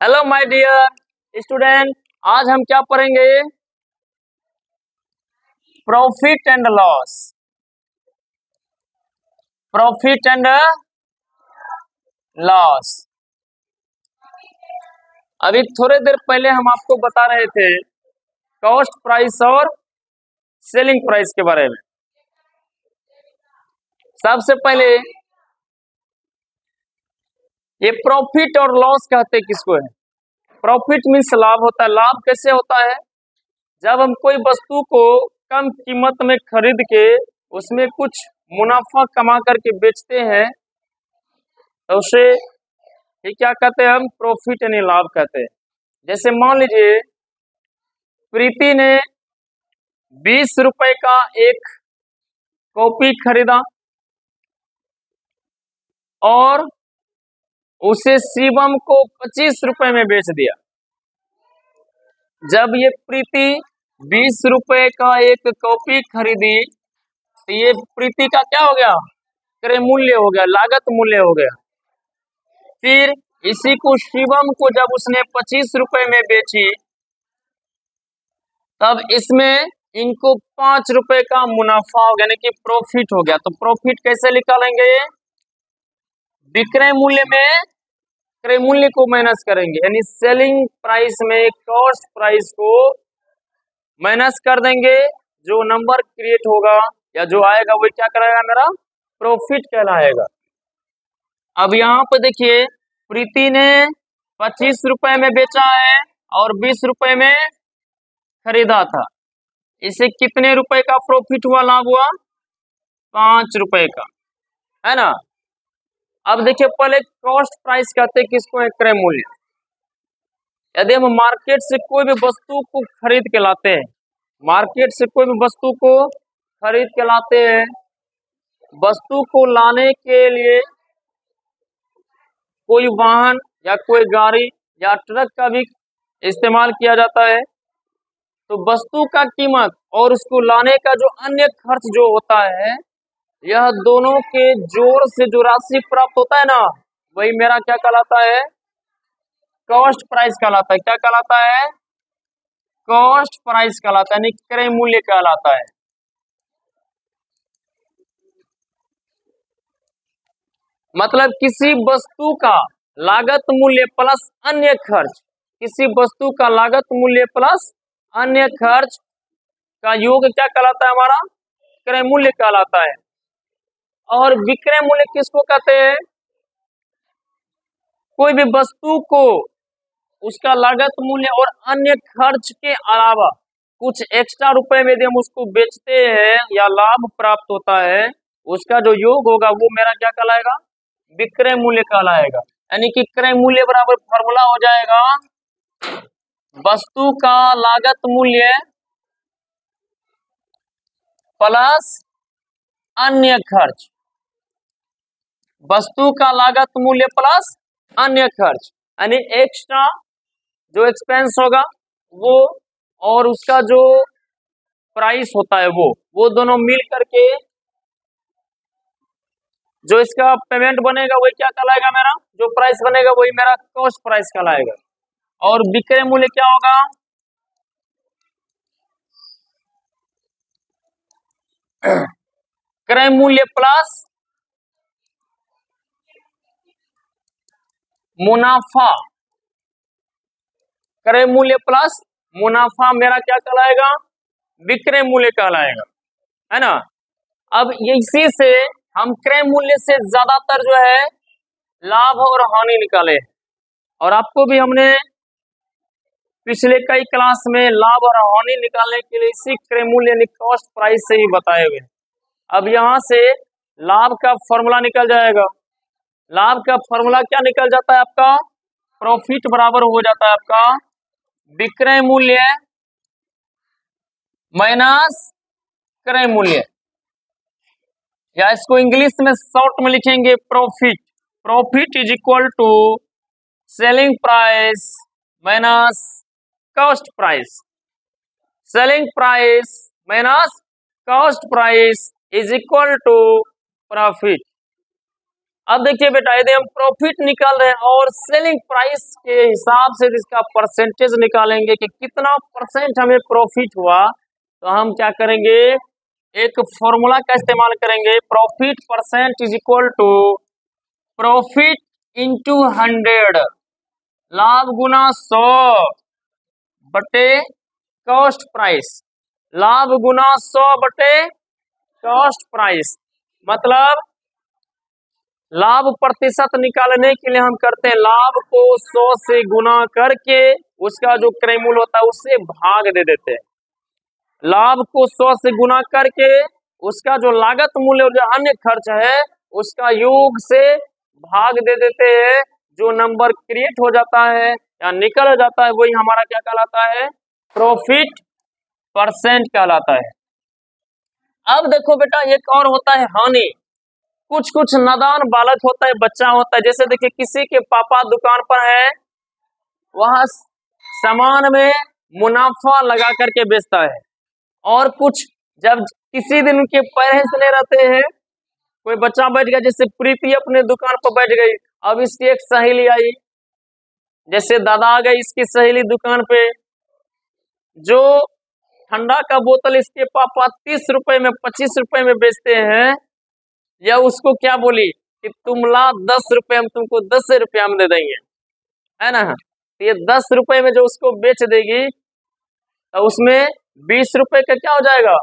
Hello my dear student, आज हम क्या पढ़ेंगे? Profit and loss. Profit and loss. अभी थोड़ी देर पहले हम आपको बता रहे थे कॉस्ट प्राइस और सेलिंग प्राइस के बारे में। सबसे पहले ये प्रॉफिट और लॉस कहते किसको है? प्रॉफिट मीन्स लाभ होता है। लाभ कैसे होता है? जब हम कोई वस्तु को कम कीमत में खरीद के उसमें कुछ मुनाफा कमा करके बेचते हैं तो उसे ये क्या कहते हैं? हम प्रॉफिट यानी लाभ कहते हैं। जैसे मान लीजिए प्रीति ने 20 रुपए का एक कॉपी खरीदा और उसे शिवम को 25 रुपए में बेच दिया। जब ये प्रीति 20 रुपए का एक कॉपी खरीदी तो ये प्रीति का क्या हो गया? क्रय मूल्य हो गया, लागत मूल्य हो गया। फिर इसी को शिवम को जब उसने 25 रुपए में बेची तब इसमें इनको 5 रुपए का मुनाफा हो गया, यानी कि प्रॉफिट हो गया। तो प्रॉफिट कैसे निकालेंगे? विक्रय मूल्य में क्रय मूल्य को माइनस करेंगे, यानी सेलिंग प्राइस में कॉस्ट प्राइस को माइनस कर देंगे। जो नंबर क्रिएट होगा या जो आएगा वो क्या कराएगा? मेरा प्रॉफिट कहलाएगा। अब यहाँ पे देखिए प्रीति ने 25 रुपए में बेचा है और 20 रुपए में खरीदा था। इसे कितने रुपए का प्रॉफिट हुआ, लाभ हुआ? 5 रुपए का, है ना। अब देखिए पहले कॉस्ट प्राइस कहते हैं किसको है? क्रय मूल्य। यदि हम मार्केट से कोई भी वस्तु को खरीद के लाते हैं, मार्केट से कोई भी वस्तु को खरीद के लाते हैं, वस्तु को लाने के लिए कोई वाहन या कोई गाड़ी या ट्रक का भी इस्तेमाल किया जाता है। तो वस्तु का कीमत और उसको लाने का जो अन्य खर्च जो होता है, यह दोनों के जोड़ से जो राशि प्राप्त होता है ना, वही मेरा क्या कहलाता है? कॉस्ट प्राइस कहलाता है। क्या कहलाता है? कॉस्ट प्राइस कहलाता है, यानी क्रय मूल्य कहलाता है। मतलब किसी वस्तु का लागत मूल्य प्लस अन्य खर्च, किसी वस्तु का लागत मूल्य प्लस अन्य खर्च का योग क्या कहलाता है? हमारा क्रय मूल्य कहलाता है। और विक्रय मूल्य किसको कहते हैं? कोई भी वस्तु को उसका लागत मूल्य और अन्य खर्च के अलावा कुछ एक्स्ट्रा रुपए में यदि हम उसको बेचते हैं या लाभ प्राप्त होता है, उसका जो योग होगा वो मेरा क्या कहलाएगा? विक्रय मूल्य कहलाएगा। यानी कि क्रय मूल्य बराबर फॉर्मूला हो जाएगा वस्तु का लागत मूल्य प्लस अन्य खर्च। वस्तु का लागत मूल्य प्लस अन्य खर्च, यानी एक्स्ट्रा जो एक्सपेंस होगा वो और उसका जो प्राइस होता है वो दोनों मिल करके जो इसका पेमेंट बनेगा वही क्या कहलाएगा? मेरा जो प्राइस बनेगा वही मेरा कॉस्ट प्राइस कहलाएगा। और विक्रय मूल्य क्या होगा? क्रय मूल्य प्लस मुनाफा। क्रय मूल्य प्लस मुनाफा मेरा क्या कहलाएगा? विक्रय मूल्य कहलाएगा, है ना। अब इसी से हम क्रय मूल्य से ज्यादातर जो है लाभ और हानि निकाले। और आपको भी हमने पिछले कई क्लास में लाभ और हानि निकालने के लिए इसी क्रय मूल्य यानी कॉस्ट प्राइस से ही बताए हुए। अब यहां से लाभ का फॉर्मूला निकल जाएगा। लाभ का फॉर्मूला क्या निकल जाता है आपका? प्रॉफिट बराबर हो जाता है आपका विक्रय मूल्य माइनस क्रय मूल्य, या इसको इंग्लिश में शॉर्ट में लिखेंगे profit. Profit is equal to selling price minus cost price. Selling price minus cost price is equal to profit. अब देखिए बेटा, यदि हम प्रॉफिट निकाल रहे हैं और सेलिंग प्राइस के हिसाब से इसका परसेंटेज निकालेंगे कि कितना परसेंट हमें प्रॉफिट हुआ, तो हम क्या करेंगे, एक फॉर्मूला का इस्तेमाल करेंगे। Profit percent is equal to profit into 100, लाभ गुना 100 बटे कॉस्ट प्राइस। लाभ गुना 100 बटे कॉस्ट प्राइस, मतलब लाभ प्रतिशत निकालने के लिए हम करते हैं लाभ को 100 से गुना करके उसका जो क्रय मूल्य होता है उससे भाग दे देते हैं। लाभ को 100 से गुना करके उसका जो लागत मूल्य और जो अन्य खर्च है उसका योग से भाग दे देते हैं। जो नंबर क्रिएट हो जाता है या निकल जाता है वही हमारा क्या कहलाता है, प्रॉफिट परसेंट कहलाता है। अब देखो बेटा, एक और होता है हानि। कुछ कुछ नादान बालक होता है, बच्चा होता है, जैसे देखिए किसी के पापा दुकान पर है, वह सामान में मुनाफा लगा करके बेचता है, और कुछ जब किसी दिन उनके पैसे से ले रहते हैं, कोई बच्चा बैठ गया, जैसे प्रीति अपने दुकान पर बैठ गई, अब इसकी एक सहेली आई, जैसे दादा आ गई, इसकी सहेली दुकान पे, जो ठंडा का बोतल इसके पापा 30 रुपए में 25 रुपए में बेचते हैं, या उसको क्या बोली कि तुम ला 10 रुपए, हम तुमको 10 रुपया में दे देंगे, है ना। तो ये 10 रुपए में जो उसको बेच देगी, तो उसमें 20 रुपए का क्या हो जाएगा,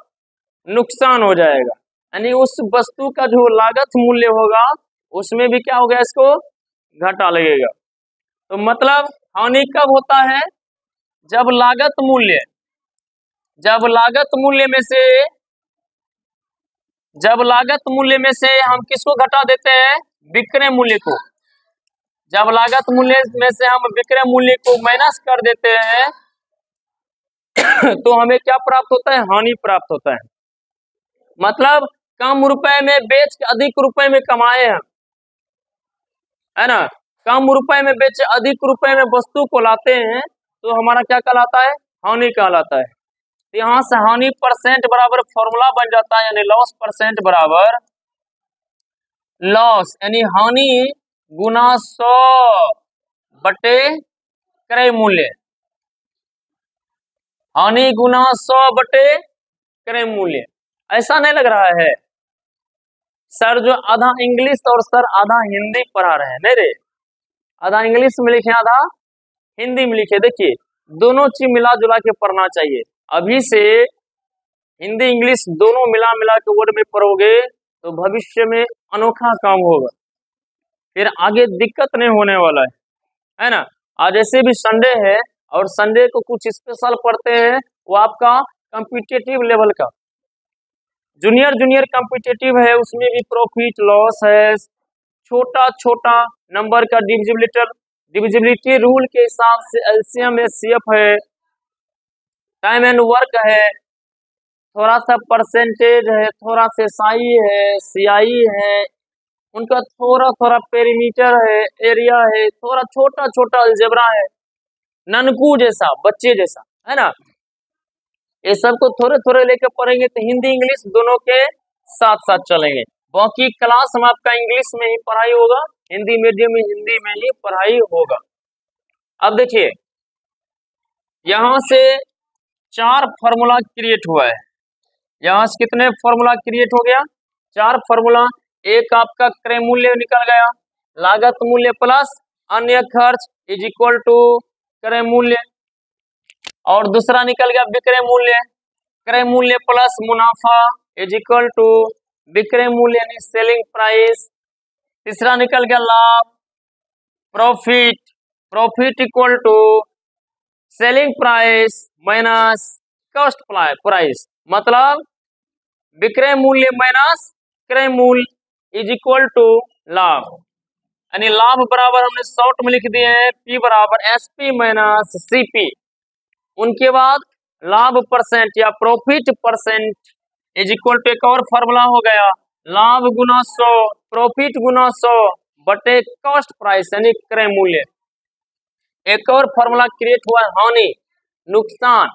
नुकसान हो जाएगा। यानी उस वस्तु का जो लागत मूल्य होगा उसमें भी क्या हो गया, इसको घाटा लगेगा। तो मतलब हानि कब होता है, जब लागत मूल्य में से हम किसको घटा देते हैं, विक्रय मूल्य को। जब लागत मूल्य में से हम विक्रय मूल्य को माइनस कर देते हैं तो हमें क्या प्राप्त होता है, हानि प्राप्त होता है। मतलब कम रुपए में बेच के अधिक रुपए में कमाए हैं, है ना। कम रुपए में बेच अधिक रुपए में वस्तु को लाते हैं तो हमारा क्या कहलाता है, हानि कहलाता है। तो यहाँ से हानि परसेंट बराबर फॉर्मूला बन जाता है, यानी लॉस परसेंट बराबर लॉस यानी हानि गुना 100 बटे क्रय मूल्य। हानि गुना 100 बटे क्रय मूल्य। ऐसा नहीं लग रहा है सर जो आधा इंग्लिश और सर आधा हिंदी पढ़ा रहे हैं, नहीं रे, आधा इंग्लिश में लिखे आधा हिंदी में लिखे। देखिए दोनों चीज मिला जुला के पढ़ना चाहिए। अभी से हिंदी इंग्लिश दोनों मिला के वर्ड में पढ़ोगे तो भविष्य में अनोखा काम होगा, फिर आगे दिक्कत नहीं होने वाला है ना। आज ऐसे भी संडे है और संडे को कुछ स्पेशल पढ़ते हैं, वो आपका कॉम्पिटिटिव लेवल का जूनियर कॉम्पिटिटिव है, उसमें भी प्रॉफिट लॉस है, छोटा छोटा नंबर का डिविजिबिलिटी रूल के हिसाब से एलसीएम एचसीएफ है, टाइम एंड वर्क है, थोड़ा सा परसेंटेज है, थोड़ा सा साई है, सीआई है, उनका थोड़ा थोड़ा पेरीमीटर है, एरिया है, थोड़ा छोटा छोटा अलजेब्रा है, ननकू जैसा बच्चे जैसा, है ना। ये सब को थोड़े थोड़े लेकर पढ़ेंगे तो हिंदी इंग्लिश दोनों के साथ साथ चलेंगे। बाकी क्लास में आपका इंग्लिश में ही पढ़ाई होगा, हिंदी मीडियम में हिंदी में ही पढ़ाई होगा। अब देखिए यहां से 4 फॉर्मूला क्रिएट हुआ है, यहाँ से कितने फॉर्मूला क्रिएट हो गया, 4 फॉर्मूला। एक आपका क्रय मूल्य निकल गया, लागत मूल्य प्लस अन्य खर्च इज इक्वल टू क्रय मूल्य, और दूसरा निकल गया विक्रय मूल्य, क्रय मूल्य प्लस मुनाफा इज इक्वल टू विक्रय मूल्य यानी सेलिंग प्राइस। तीसरा निकल गया लाभ, profit equal to selling price minus cost price, मतलब विक्रय मूल्य माइनस क्रय मूल्य इज इक्वल टू लाभ। यानी लाभ बराबर हमने शॉर्ट में लिख दिए हैं P बराबर SP माइनस CP। उनके बाद लाभ परसेंट या profit percent is equal to एक और फॉर्मूला हो गया, लाभ गुना 100 प्रॉफिट गुना 100 बटे कॉस्ट प्राइस यानी क्रय मूल्य। एक और फॉर्मूला क्रिएट हुआ हानि नुकसान,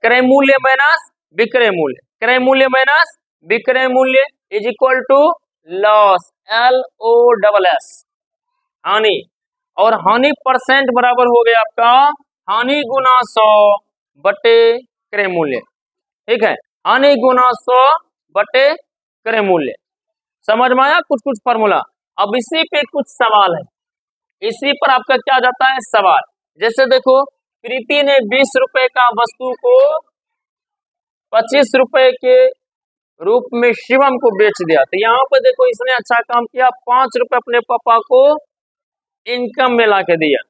क्रय मूल्य माइनस विक्रय मूल्य, क्रय मूल्य माइनस विक्रय मूल्य is equal to loss, LOSS, हानि। और हानि परसेंट बराबर हो गया आपका हानि गुना 100 बटे क्रय मूल्य। ठीक है, हानि गुना 100 बटे क्रय मूल्य। समझ में आया कुछ कुछ फॉर्मूला। अब इसी पे कुछ सवाल है, इसी पर आपका क्या जाता है सवाल। जैसे देखो, प्रीति ने 20 रुपए का वस्तु को 25 रुपए के रूप में शिवम को बेच दिया। तो यहाँ पर देखो इसने अच्छा काम किया, 5 रुपए अपने पापा को इनकम में ला के दिया।